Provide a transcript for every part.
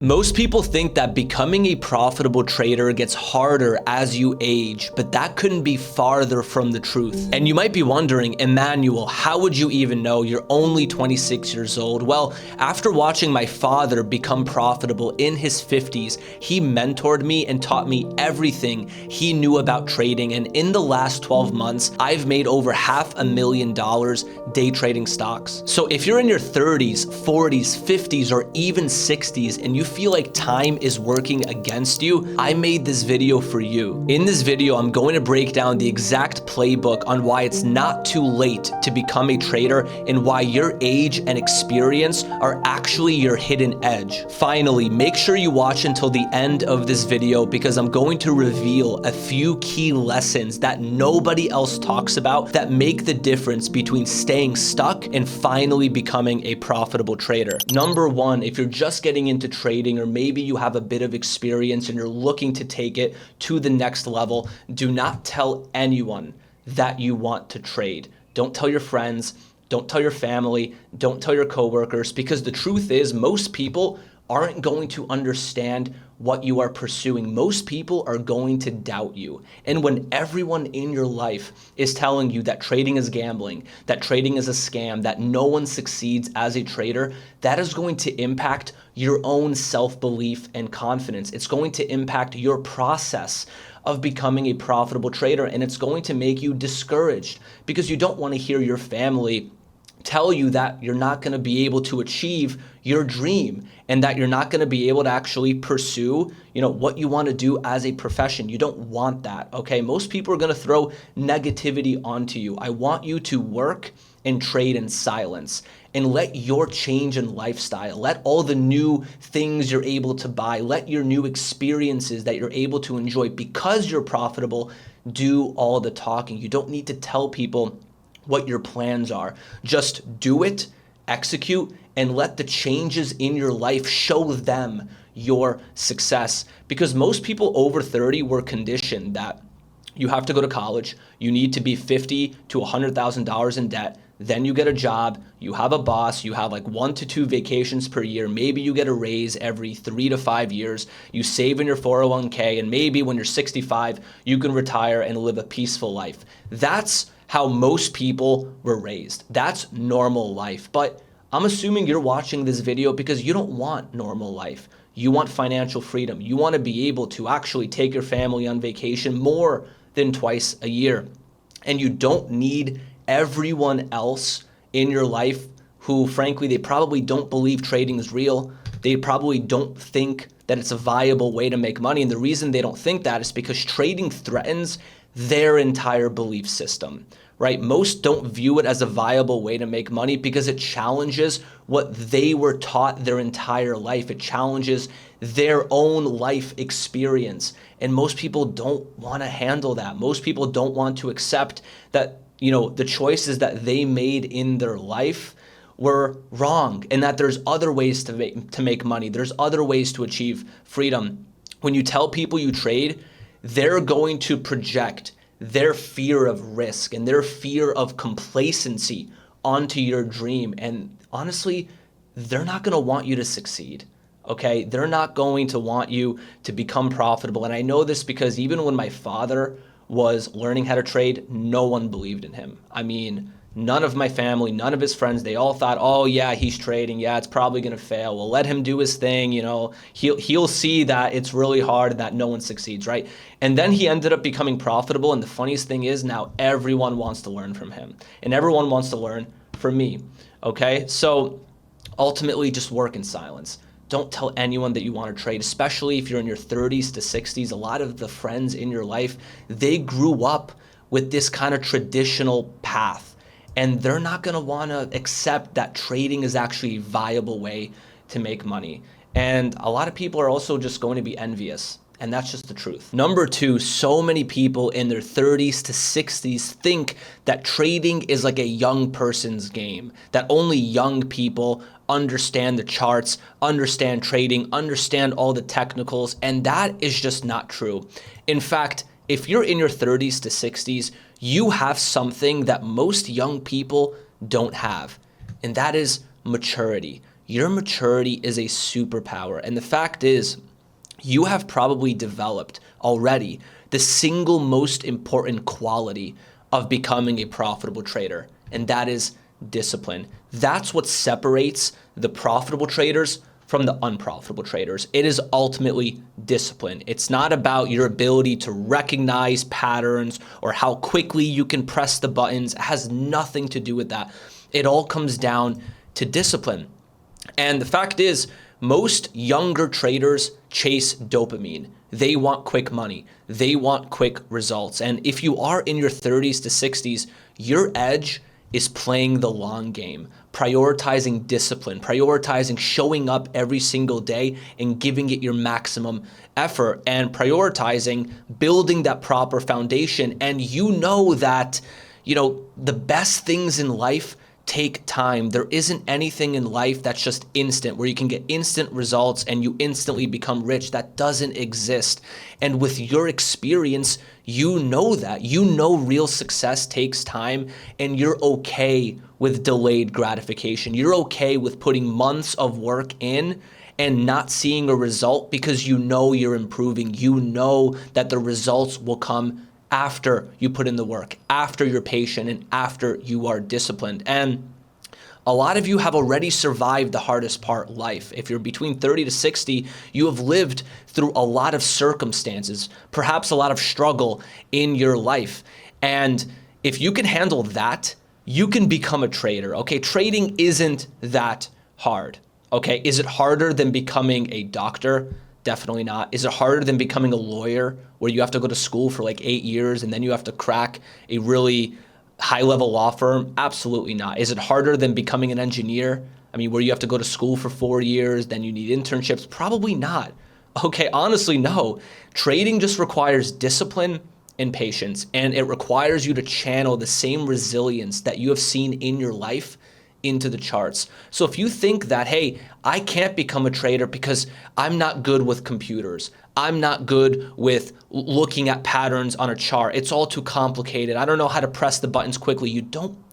Most people think that becoming a profitable trader gets harder as you age, but that couldn't be farther from the truth. And you might be wondering, Emmanuel, how would you even know? You're only 26 years old. Well, after watching my father become profitable in his 50s, he mentored me and taught me everything he knew about trading. And in the last 12 months, I've made over $500,000 day trading stocks. So if you're in your 30s, 40s, 50s, or even 60s, and you feel like time is working against you, I made this video for you. In this video, I'm going to break down the exact playbook on why it's not too late to become a trader and why your age and experience are actually your hidden edge. Finally, make sure you watch until the end of this video because I'm going to reveal a few key lessons that nobody else talks about that make the difference between staying stuck and finally becoming a profitable trader. Number one, if you're just getting into trading, or maybe you have a bit of experience and you're looking to take it to the next level, do not tell anyone that you want to trade. Don't tell your friends, don't tell your family, don't tell your coworkers, because the truth is most people aren't going to understand what you are pursuing. Most people are going to doubt you. And when everyone in your life is telling you that trading is gambling, that trading is a scam, that no one succeeds as a trader, that is going to impact your own self-belief and confidence. It's going to impact your process of becoming a profitable trader, and it's going to make you discouraged because you don't want to hear your family tell you that you're not going to be able to achieve your dream and that you're not going to be able to actually pursue, what you want to do as a profession. You don't want that, okay? Most people are going to throw negativity onto you. I want you to work and trade in silence and let your change in lifestyle, let all the new things you're able to buy, let your new experiences that you're able to enjoy because you're profitable do all the talking. You don't need to tell people what your plans are. Just do it, execute, and let the changes in your life show them your success. Because most people over 30 were conditioned that you have to go to college, you need to be $50,000 to $100,000 in debt, then you get a job, you have a boss, you have like 1 to 2 vacations per year, maybe you get a raise every 3 to 5 years, you save in your 401k, and maybe when you're 65, you can retire and live a peaceful life. That's how most people were raised. That's normal life. But I'm assuming you're watching this video because you don't want normal life. You want financial freedom. You want to be able to actually take your family on vacation more than twice a year. And you don't need everyone else in your life who, frankly, they probably don't believe trading is real. They probably don't think that it's a viable way to make money. And the reason they don't think that is because trading threatens their entire belief system, right? Most don't view it as a viable way to make money because it challenges what they were taught their entire life. It challenges their own life experience. And most people don't want to handle that. Most people don't want to accept that, the choices that they made in their life were wrong and that there's other ways to make money. There's other ways to achieve freedom. When you tell people you trade, they're going to project their fear of risk and their fear of complacency onto your dream. And honestly, they're not going to want you to succeed, okay? They're not going to want you to become profitable. And I know this because even when my father was learning how to trade, no one believed in him. I mean, none of my family, none of his friends, they all thought, oh yeah, he's trading. Yeah, it's probably going to fail. Well, let him do his thing. He'll see that it's really hard and that no one succeeds, right? And then he ended up becoming profitable. And the funniest thing is now everyone wants to learn from him and everyone wants to learn from me. Okay. So ultimately just work in silence. Don't tell anyone that you want to trade, especially if you're in your 30s to 60s. A lot of the friends in your life, they grew up with this kind of traditional path. And they're not going to want to accept that trading is actually a viable way to make money. And a lot of people are also just going to be envious. And that's just the truth. Number two, so many people in their 30s to 60s think that trading is like a young person's game, that only young people understand the charts, understand trading, understand all the technicals. And that is just not true. In fact, if you're in your 30s to 60s, you have something that most young people don't have, and that is maturity. your maturity is a superpower. And the fact is, you have probably developed already the single most important quality of becoming a profitable trader, and that is discipline. That's what separates the profitable traders from the unprofitable traders. It is ultimately discipline. It's not about your ability to recognize patterns or how quickly you can press the buttons. It has nothing to do with that. It all comes down to discipline. And the fact is, most younger traders chase dopamine. They want quick money. They want quick results. And if you are in your 30s to 60s, your edge is playing the long game, prioritizing discipline, prioritizing showing up every single day and giving it your maximum effort, and prioritizing building that proper foundation. And you know that, the best things in life take time. There isn't anything in life that's just instant, where you can get instant results and you instantly become rich. That doesn't exist. And with your experience, you know that. You know real success takes time, and you're okay with delayed gratification. You're okay with putting months of work in and not seeing a result because you know you're improving. You know that the results will come after you put in the work, after you're patient, and after you are disciplined. And a lot of you have already survived the hardest part, life. If you're between 30 to 60, you have lived through a lot of circumstances, perhaps a lot of struggle in your life. And if you can handle that, you can become a trader, okay? Trading isn't that hard, okay? Is it harder than becoming a doctor? Definitely not. Is it harder than becoming a lawyer, where you have to go to school for like 8 years and then you have to crack a really high-level law firm? Absolutely not. Is it harder than becoming an engineer? Where you have to go to school for 4 years, then you need internships? Probably not. Okay, honestly, no. Trading just requires discipline and patience, and it requires you to channel the same resilience that you have seen in your life into the charts. So if you think that, hey, I can't become a trader because I'm not good with computers, I'm not good with looking at patterns on a chart, it's all too complicated, I don't know how to press the buttons quickly,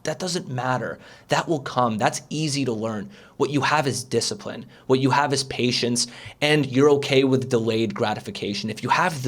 that doesn't matter. That will come. That's easy to learn. What you have is discipline. What you have is patience, and you're okay with delayed gratification. If you have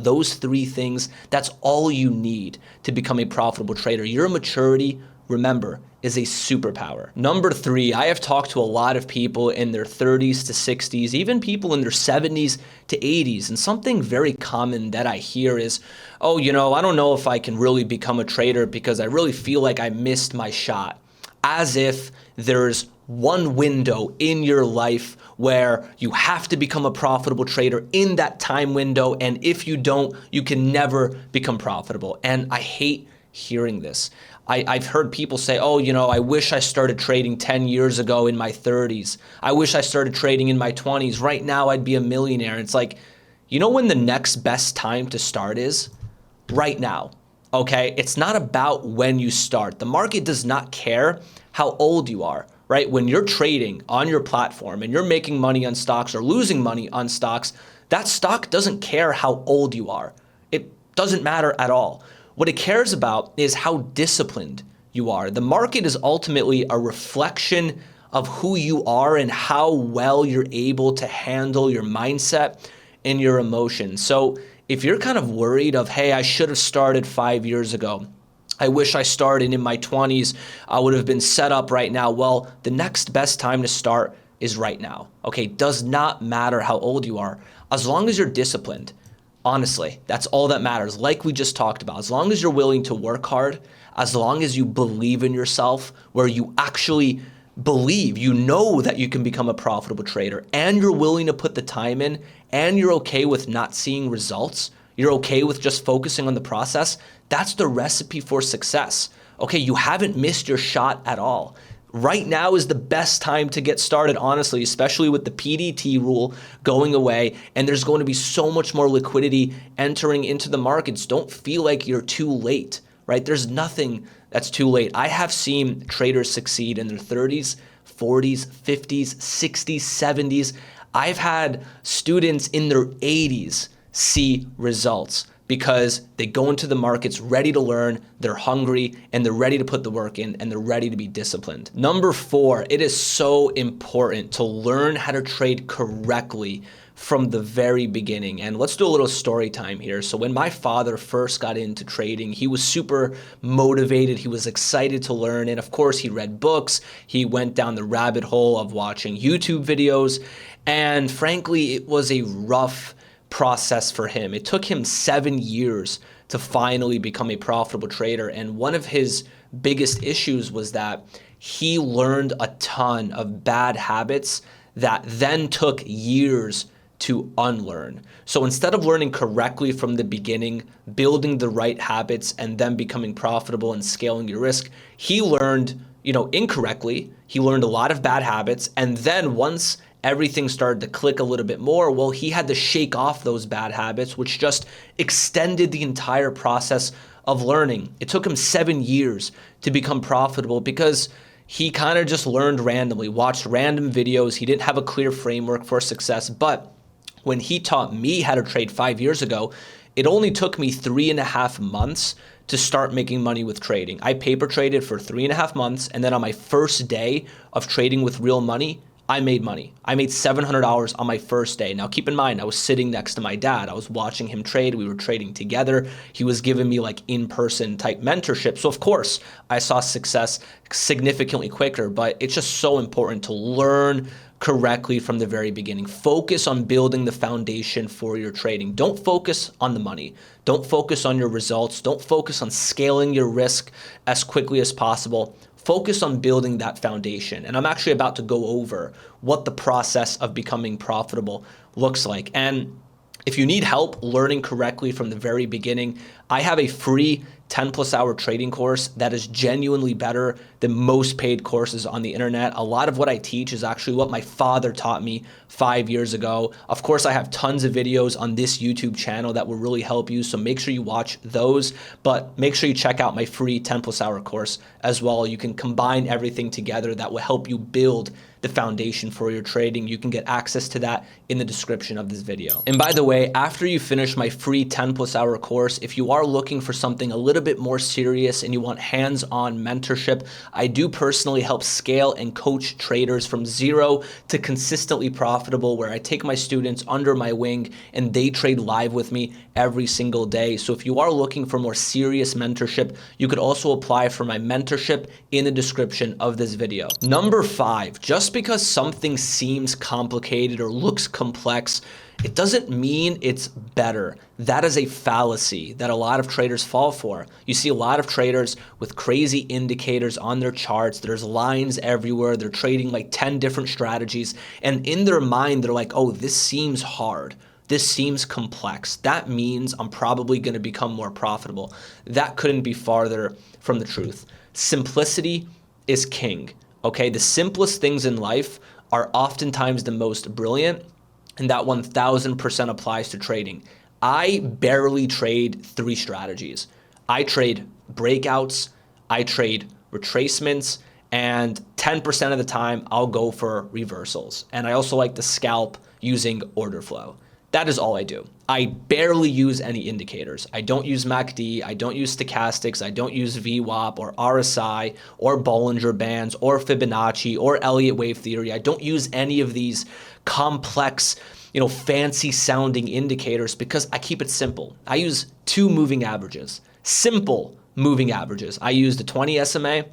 those three things, that's all you need to become a profitable trader. Your maturity, remember, is a superpower. Number 3, I have talked to a lot of people in their 30s to 60s, even people in their 70s to 80s, and something very common that I hear is, I don't know if I can really become a trader because I really feel like I missed my shot. As if there's one window in your life where you have to become a profitable trader in that time window, and if you don't, you can never become profitable. And I hate hearing this. I've heard people say, I wish I started trading 10 years ago in my 30s. I wish I started trading in my 20s. Right now, I'd be a millionaire. It's like, when the next best time to start is? Right now, okay? It's not about when you start. The market does not care how old you are, right? When you're trading on your platform and you're making money on stocks or losing money on stocks, that stock doesn't care how old you are. It doesn't matter at all. What it cares about is how disciplined you are. The market is ultimately a reflection of who you are and how well you're able to handle your mindset and your emotions. So if you're kind of worried of, hey, I should have started 5 years ago, I wish I started in my 20s, I would have been set up right now. Well, the next best time to start is right now. Okay, does not matter how old you are, as long as you're disciplined. Honestly, that's all that matters. Like we just talked about, as long as you're willing to work hard, as long as you believe in yourself, where you actually believe, that you can become a profitable trader, and you're willing to put the time in, and you're okay with not seeing results, you're okay with just focusing on the process, that's the recipe for success. Okay, you haven't missed your shot at all. Right now is the best time to get started, honestly, especially with the PDT rule going away, and there's going to be so much more liquidity entering into the markets. Don't feel like you're too late, right? There's nothing that's too late. I have seen traders succeed in their 30s, 40s, 50s, 60s, 70s. I've had students in their 80s see results because they go into the markets ready to learn, they're hungry, and they're ready to put the work in, and they're ready to be disciplined. Number 4, it is so important to learn how to trade correctly from the very beginning. And let's do a little story time here. So when my father first got into trading, he was super motivated. He was excited to learn. And of course, he read books. He went down the rabbit hole of watching YouTube videos. And frankly, it was a rough process for him. It took him 7 years to finally become a profitable trader. And one of his biggest issues was that he learned a ton of bad habits that then took years to unlearn. So instead of learning correctly from the beginning, building the right habits, and then becoming profitable and scaling your risk, he learned, incorrectly. He learned a lot of bad habits. And then once everything started to click a little bit more, well, he had to shake off those bad habits, which just extended the entire process of learning. It took him 7 years to become profitable because he kind of just learned randomly, watched random videos. He didn't have a clear framework for success. But when he taught me how to trade 5 years ago, it only took me 3.5 months to start making money with trading. I paper traded for 3.5 months. And then on my first day of trading with real money, I made money. I made $700 on my first day. Now, keep in mind, I was sitting next to my dad. I was watching him trade. We were trading together. He was giving me like in-person type mentorship. So of course, I saw success significantly quicker, but it's just so important to learn correctly from the very beginning. Focus on building the foundation for your trading. Don't focus on the money. Don't focus on your results. Don't focus on scaling your risk as quickly as possible. Focus on building that foundation. And I'm actually about to go over what the process of becoming profitable looks like. And if you need help learning correctly from the very beginning, I have a free 10+ hour trading course that is genuinely better than most paid courses on the internet. A lot of what I teach is actually what my father taught me 5 years ago. Of course, I have tons of videos on this YouTube channel that will really help you, so make sure you watch those, but make sure you check out my free 10+ hour course as well. You can combine everything together that will help you build the foundation for your trading. You can get access to that in the description of this video. And by the way, after you finish my free 10+ hour course, if you are looking for something a little bit more serious and you want hands-on mentorship, I do personally help scale and coach traders from zero to consistently profitable, where I take my students under my wing and they trade live with me every single day. So if you are looking for more serious mentorship, you could also apply for my mentorship in the description of this video. Number 5, just because something seems complicated or looks complex, it doesn't mean it's better. That is a fallacy that a lot of traders fall for. You see a lot of traders with crazy indicators on their charts. There's lines everywhere. They're trading like 10 different strategies. And in their mind, they're like, oh, this seems hard. This seems complex. That means I'm probably going to become more profitable. That couldn't be farther from the truth. Simplicity is king. Okay, the simplest things in life are oftentimes the most brilliant, and that 1000% applies to trading. I barely trade 3 strategies. I trade breakouts, I trade retracements, and 10% of the time I'll go for reversals. And I also like to scalp using order flow. That is all I do. I barely use any indicators. I don't use MACD, I don't use stochastics, I don't use VWAP or RSI or Bollinger Bands or Fibonacci or Elliott Wave Theory. I don't use any of these complex, fancy sounding indicators because I keep it simple. I use 2 moving averages, simple moving averages. I use the 20 SMA,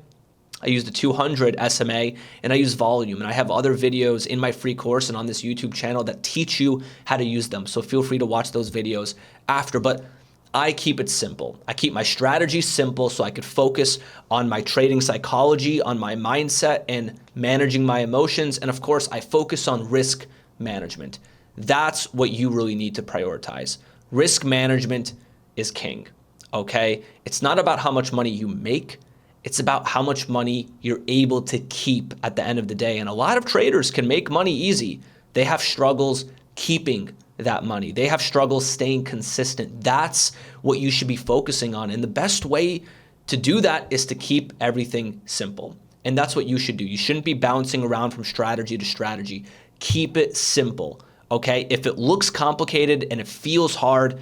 I use the 200 SMA, and I use volume. And I have other videos in my free course and on this YouTube channel that teach you how to use them. So feel free to watch those videos after. But I keep it simple. I keep my strategy simple so I could focus on my trading psychology, on my mindset, and managing my emotions. And of course, I focus on risk management. That's what you really need to prioritize. Risk management is king, okay? It's not about how much money you make. It's about how much money you're able to keep at the end of the day. And a lot of traders can make money easy. They have struggles keeping that money. They have struggles staying consistent. That's what you should be focusing on. And the best way to do that is to keep everything simple. And that's what you should do. You shouldn't be bouncing around from strategy to strategy. Keep it simple, okay? If it looks complicated and it feels hard,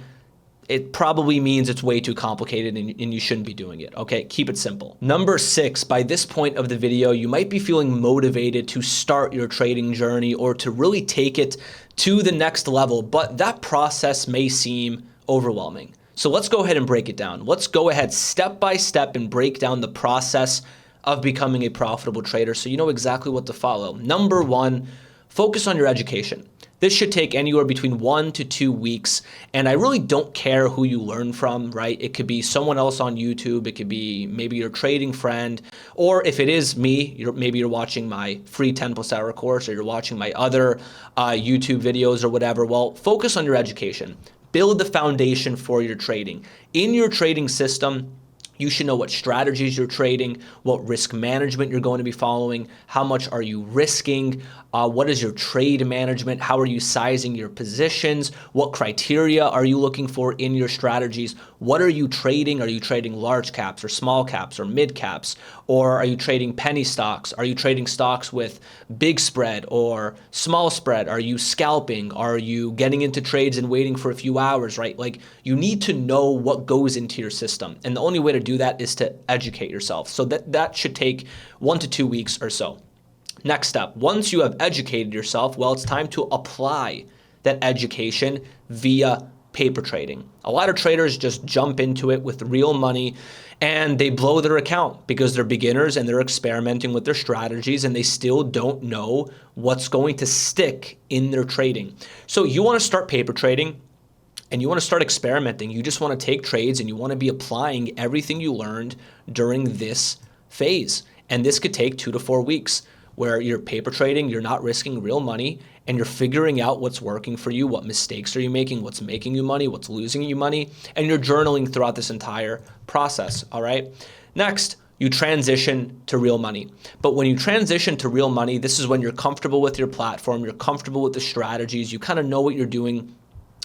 it probably means it's way too complicated and you shouldn't be doing it, okay? Keep it simple. Number 6, by this point of the video, you might be feeling motivated to start your trading journey or to really take it to the next level, but that process may seem overwhelming. So let's go ahead and break it down. Let's go ahead step by step and break down the process of becoming a profitable trader so you know exactly what to follow. Number 1, focus on your education. This should take anywhere between 1 to 2 weeks, and I really don't care who you learn from, right? It could be someone else on YouTube, it could be maybe your trading friend, or if it is me, maybe you're watching my free 10+ hour course, or you're watching my other YouTube videos or whatever. Well, focus on your education. Build the foundation for your trading. In your trading system, you should know what strategies you're trading, what risk management you're going to be following, how much are you risking, what is your trade management, how are you sizing your positions, what criteria are you looking for in your strategies, what are you trading? Are you trading large caps or small caps or mid caps, or are you trading penny stocks? Are you trading stocks with big spread or small spread? Are you scalping? Are you getting into trades and waiting for a few hours, right? Like, you need to know what goes into your system, and the only way to do that is to educate yourself. So that should take 1 to 2 weeks or so. Next step, once you have educated yourself, well, it's time to apply that education via paper trading. A lot of traders just jump into it with real money and they blow their account because they're beginners and they're experimenting with their strategies and they still don't know what's going to stick in their trading. So you want to start paper trading and you want to start experimenting. You just want to take trades and you want to be applying everything you learned during this phase. And this could take 2 to 4 weeks where you're paper trading, you're not risking real money, and you're figuring out what's working for you, what mistakes are you making, what's making you money, what's losing you money, and you're journaling throughout this entire process, all right? Next, you transition to real money. But when you transition to real money, this is when you're comfortable with your platform, you're comfortable with the strategies, you kind of know what you're doing.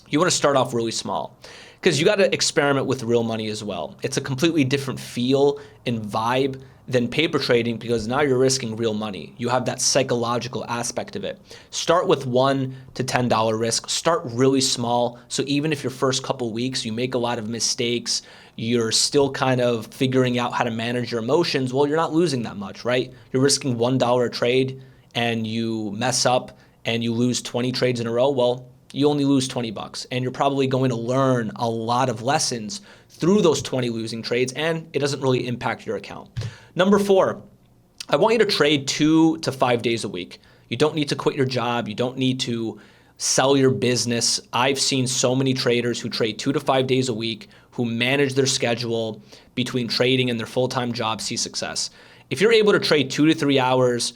You want to start off really small because you got to experiment with real money as well. It's a completely different feel and vibe than paper trading because now you're risking real money. You have that psychological aspect of it. Start with $1 to $10 risk. Start really small. So even if your first couple weeks you make a lot of mistakes, you're still kind of figuring out how to manage your emotions, well, you're not losing that much, right? You're risking $1 a trade and you mess up and you lose 20 trades in a row, well, you only lose 20 bucks and you're probably going to learn a lot of lessons through those 20 losing trades and it doesn't really impact your account. Number 4, I want you to trade 2 to 5 days a week. You don't need to quit your job. You don't need to sell your business. I've seen so many traders who trade 2 to 5 days a week, who manage their schedule between trading and their full-time job, see success. If you're able to trade 2 to 3 hours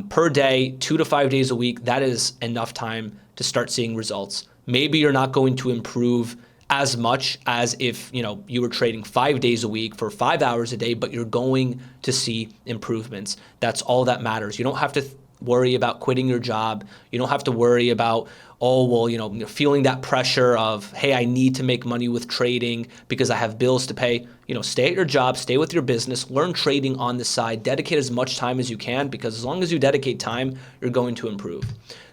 per day, 2 to 5 days a week, that is enough time to start seeing results. Maybe you're not going to improve as much as if you were trading 5 days a week for 5 hours a day, but you're going to see improvements. That's all that matters. You don't have to worry about quitting your job. You don't have to worry about, feeling that pressure of, hey, I need to make money with trading because I have bills to pay. Stay at your job, stay with your business, learn trading on the side, dedicate as much time as you can because as long as you dedicate time, you're going to improve.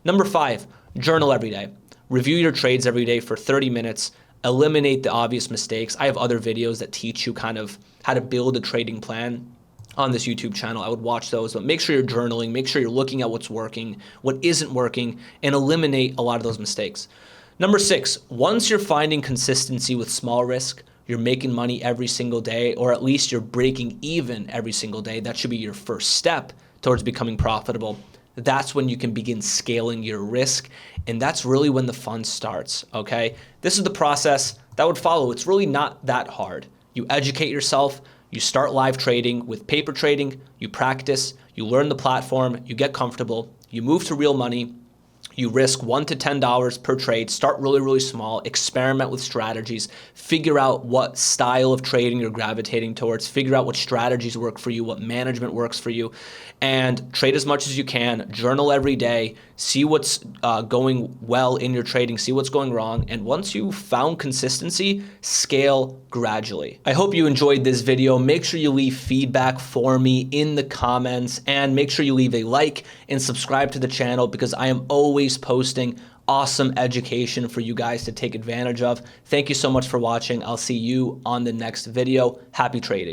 Number 5, journal every day. Review your trades every day for 30 minutes. Eliminate the obvious mistakes. I have other videos that teach you kind of how to build a trading plan on this YouTube channel. I would watch those, but make sure you're journaling, make sure you're looking at what's working, what isn't working, and eliminate a lot of those mistakes. Number 6, once you're finding consistency with small risk, you're making money every single day, or at least you're breaking even every single day. That should be your first step towards becoming profitable. That's when you can begin scaling your risk. And that's really when the fun starts, okay? This is the process that would follow. It's really not that hard. You educate yourself, you start live trading with paper trading, you practice, you learn the platform, you get comfortable, you move to real money, you risk $1 to $10 per trade, start really, really small, experiment with strategies, figure out what style of trading you're gravitating towards, figure out what strategies work for you, what management works for you, and trade as much as you can, journal every day, see what's going well in your trading, see what's going wrong, and once you've found consistency, scale gradually. I hope you enjoyed this video. Make sure you leave feedback for me in the comments, and make sure you leave a like and subscribe to the channel because I am always posting awesome education for you guys to take advantage of. Thank you so much for watching. I'll see you on the next video. Happy trading.